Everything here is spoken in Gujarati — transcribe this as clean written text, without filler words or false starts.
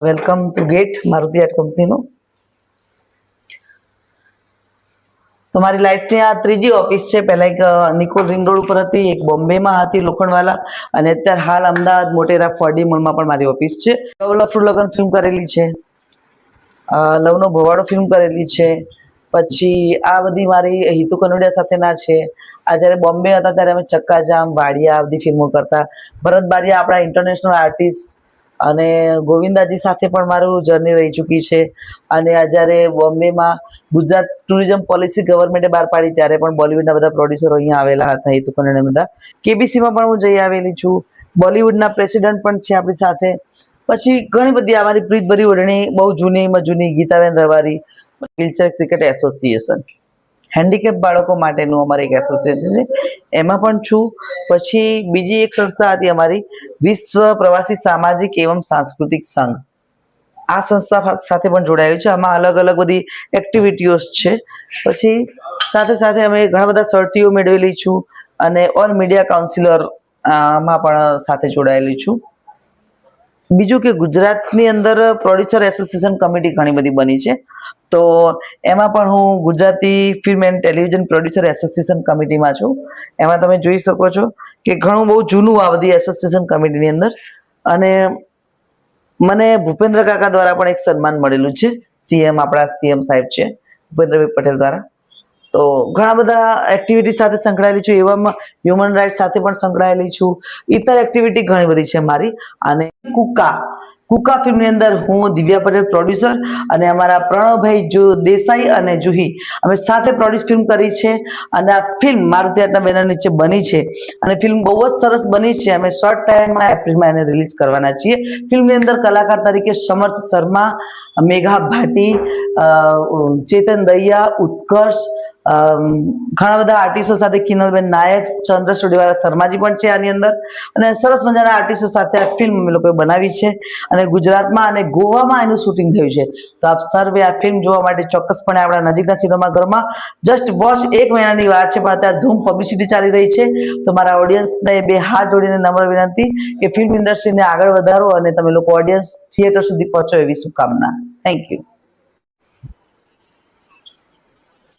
Welcome to gate Maruti art કંપનીનું. તો મારી લાઈફની આ ત્રીજી ઓફિસ છે. પહેલા એક નિકોલ રિંગ રોડ ઉપર હતી, એક બોમ્બેમાં હતી લોખંડવાલા, અને અત્યારે હાલ અમદાવાદ મોટેરા 4D મોલમાં પણ મારી ઓફિસ છે. લવનું લગન ફિલ્મ કરેલી છે, લવનો ભવાડો ફિલ્મ કરેલી છે. પછી આ બધી મારી હિતુ કનોડિયા સાથેના છે. આ જ્યારે બોમ્બે હતા ત્યારે અમે ચક્કાજામ, વાડિયા આ બધી ફિલ્મો કરતા. ભરત બારિયા આપણા ઇન્ટરનેશનલ આર્ટિસ્ટ, અને ગોવિંદાજી સાથે પણ મારું જર્ની રહી ચૂકી છે. અને આ જ્યારે બોમ્બેમાં ગુજરાત ટુરિઝમ પોલિસી ગવર્મેન્ટે બહાર પાડી ત્યારે પણ બોલિવૂડના બધા પ્રોડ્યુસરો અહીંયા આવેલા હતા, હિતુ કનોડિયા બધા. કેબીસીમાં પણ હું જઈ આવેલી છું. બોલિવૂડના પ્રેસિડેન્ટ પણ છે આપણી સાથે. પછી ઘણી બધી અમારી પ્રીતભરી ઓઢણી બહુ જૂનીમાં જૂની Gitaben Rawari, wheelchair cricket association, handicap બાળકો માટેનું અમારી એક એસોસિએશન છે, એમાં પણ છું. પછી બીજી એક સંસ્થા હતી અમારી, વિશ્વ પ્રવાસી સામાજિક એવં સાંસ્કૃતિક સંઘ. આ સંસ્થા સાથે પણ જોડાયેલું છે. આમાં અલગ અલગ બધી એક્ટિવિટીઓ છે. પછી સાથે સાથે અમે ઘણા બધા સર્ટીઓ મેળવેલી છું, અને ઓલ મીડિયા કાઉન્સિલર માં પણ સાથે જોડાયેલી છું. બીજું કે ગુજરાતની અંદર પ્રોડ્યુસર એસોસિએશન કમિટી ઘણી બધી બની છે, તો એમાં પણ હું Gujarati film and television producer association કમિટીમાં છું. એમાં તમે જોઈ શકો છો કે ઘણું બહુ જૂનું આ બધી એસોસિએશન કમિટીની અંદર. અને મને ભૂપેન્દ્ર કાકા દ્વારા પણ એક સન્માન મળેલું છે, આપણા સીએમ સાહેબ છે ભૂપેન્દ્રભાઈ પટેલ દ્વારા. તો ઘણા બધા એક્ટિવિટી સાથે સંકળાયેલી છું. એવામાં હ્યુમન રાઇટ્સ સાથે પણ સંકળાયેલી છું. ઇતર એક્ટિવિટી ઘણી બધી છે મારી. અને કુકા ફિલ્મની અંદર હું દિવ્યા પટેલ પ્રોડ્યુસર, અને અમારા પ્રણવભાઈ દેસાઈ અને જુહી અમે સાથે પ્રોડ્યુસ ફિલ્મ કરી છે. અને આ ફિલ્મ મારુતિ આર્ટના બેનર નીચે બની છે, અને ફિલ્મ બહુ જ સરસ બની છે. અમે શોર્ટ ટાઈમમાં એપ્રિલમાં એને રિલીઝ કરવાના છીએ. ફિલ્મની અંદર કલાકાર તરીકે સમર્થ શર્મા, મેઘા ભાટી, ચેતન દહિયા, ઉત્કર્ષ, ઘણા બધા આર્ટિસ્ટો સાથે, કિનલબેન નાયક, ચંદ્ર સુડીવાલા શર્માજી પણ છે આની અંદર. અને સરસ મજાના આર્ટિસ્ટો સાથે આ ફિલ્મ અમે લોકોએ બનાવી છે, અને ગુજરાતમાં અને ગોવામાં એનું શૂટિંગ થયું છે. તો આપ સર્વે આ ફિલ્મ જોવા માટે ચોક્કસપણે આપણા નજીકના સિનેમાઘરમાં જસ્ટ વોચ, 1 મહિનાની વાર છે, પણ અત્યારે ધૂમ પબ્લિસિટી ચાલી રહી છે. તો મારા ઓડિયન્સને 2 હાથ જોડીને નમ્ર વિનંતી કે ફિલ્મ ઇન્ડસ્ટ્રીને આગળ વધારો, અને તમે લોકો ઓડિયન્સ થિયેટર સુધી પહોંચો એવી શુભકામના. Thank you.